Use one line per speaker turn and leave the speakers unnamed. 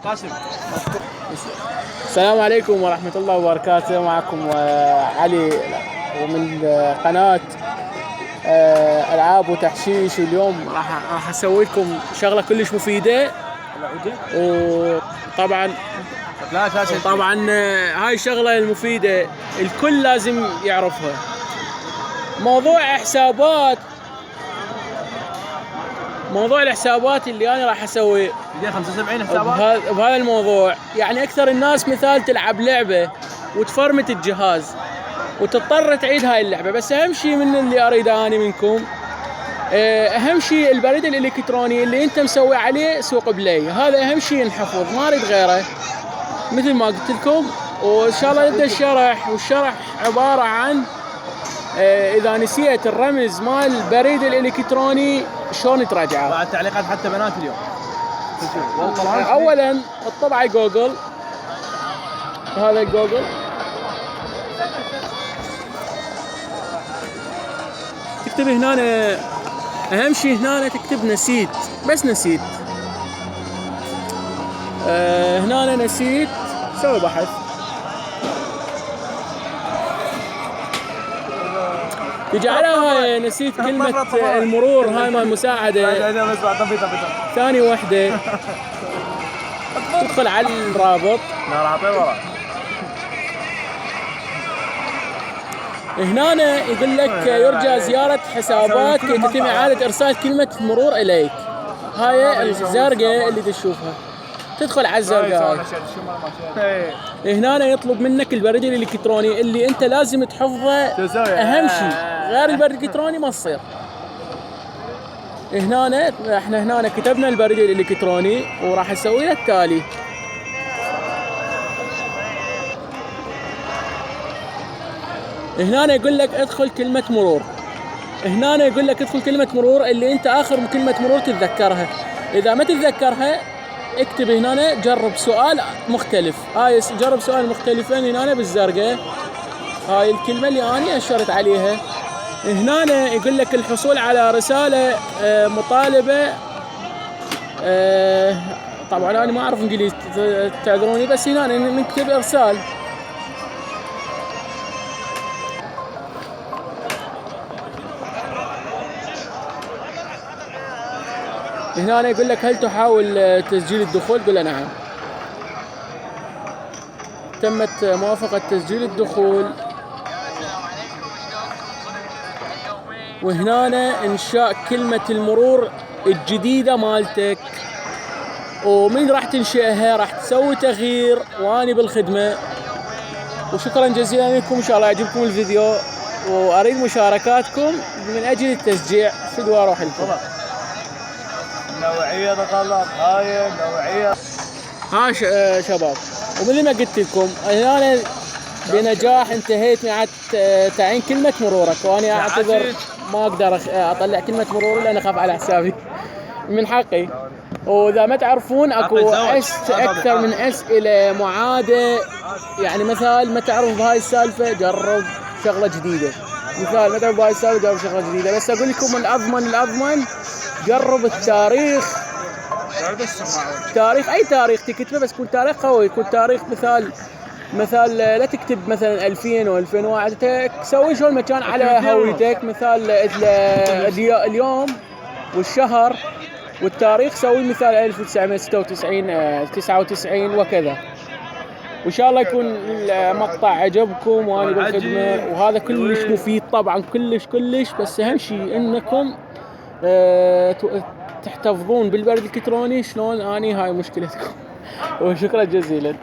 قاسم.
السلام عليكم ورحمة الله وبركاته. معكم علي ومن قناة ألعاب وتحشيش. واليوم راح أسوي لكم شغلة كلش مفيدة. وطبعا هاي الشغلة المفيدة الكل لازم يعرفها. موضوع الحسابات اللي أنا راح أسوي
75 حسابات
بهذا الموضوع. يعني أكثر الناس مثال تلعب لعبة وتفرمت الجهاز وتضطر تعيد هاي اللعبة. بس أهم شيء من اللي أريد أنا منكم، أهم شيء البريد الإلكتروني اللي أنت مسوي عليه سوق بلاي. هذا أهم شيء ينحفظ، ما أريد غيره مثل ما قلت لكم. وإن شاء الله نبدأ الشرح. والشرح عبارة عن إذا نسيت الرمز مال البريد الإلكتروني شلون تراجعه.
بعد تعليقات حتى بنات اليوم.
أولاً اطلب على جوجل. هذا جوجل، تكتب هنا أهم شيء هنا تكتب نسيت، بس نسيت. هنا نسيت، سوي بحث. تجي على هاي نسيت كلمة المرور، هاي مال المساعدة. ثاني وحدة تدخل على الرابط. هنا يقول لك يرجى زيارة حسابات كي تتم إعادة إرسال كلمة المرور إليك. هاي الزرقاء اللي تشوفها، تدخل على الزرقاء هاي. هنا يطلب منك البريد الإلكتروني اللي أنت لازم تحفظه. أهم شيء، غير البريد الإلكتروني ما تصير. احنا هنا كتبنا البريد الإلكتروني وراح نسوي له التالي. هنا يقول لك ادخل كلمة مرور. هنا يقول لك ادخل كلمة مرور اللي انت اخر كلمة مرور تتذكرها. اذا ما تتذكرها اكتب هنا جرب سؤال مختلف. هاي جرب سؤال مختلفين هنا بالزرقاء. هاي الكلمة اللي انا اشرت عليها. هنا يقول لك الحصول على رسالة مطالبة. طبعا انا ما اعرف انجليزي تعذروني، بس هنا نكتب ارسال. هنا يقول لك هل تحاول تسجيل الدخول؟ قل له نعم. تمت موافقة تسجيل الدخول. وهنا إنشاء كلمة المرور الجديدة مالتك. ومن راح تنشئها راح تسوي تغيير واني بالخدمة. وشكرا جزيلا لكم، إن شاء الله يعجبكم الفيديو وأريد مشاركاتكم من أجل التشجيع. فدوا أروح لكم.
نوعية غلط، هاي نوعية.
شباب، ومثل ما قلت لكم أنا بنجاح انتهيت مع تعيين كلمة مرورك. وأنا أعتذر ما أقدر أطلع كلمة مرور لأن أخاف على حسابي من حقي. وإذا ما تعرفون أكو أكثر من أسئلة معادة. يعني مثال ما تعرف بهاي السالفة جرب شغلة جديدة. مثال ما تعرف بهاي السالفة جرب شغلة جديدة. بس أقول لكم الأضمن جرب التاريخ. أي تاريخ تكتبه، بس يكون تاريخ قوي. يكون تاريخ مثال لا تكتب مثلا 2000 و 2001. سوي شو المكان على هويتك. مثال اليوم والشهر والتاريخ. سوي مثال 1996 99 وكذا. وإن شاء الله يكون المقطع عجبكم وأنا بالخدمة. وهذا كلش مفيد طبعا، كلش. بس أهم شيء إنكم تحتفظون بالبريد الإلكتروني. شلون؟ أني هاي مشكلتكم. وشكرا جزيلا.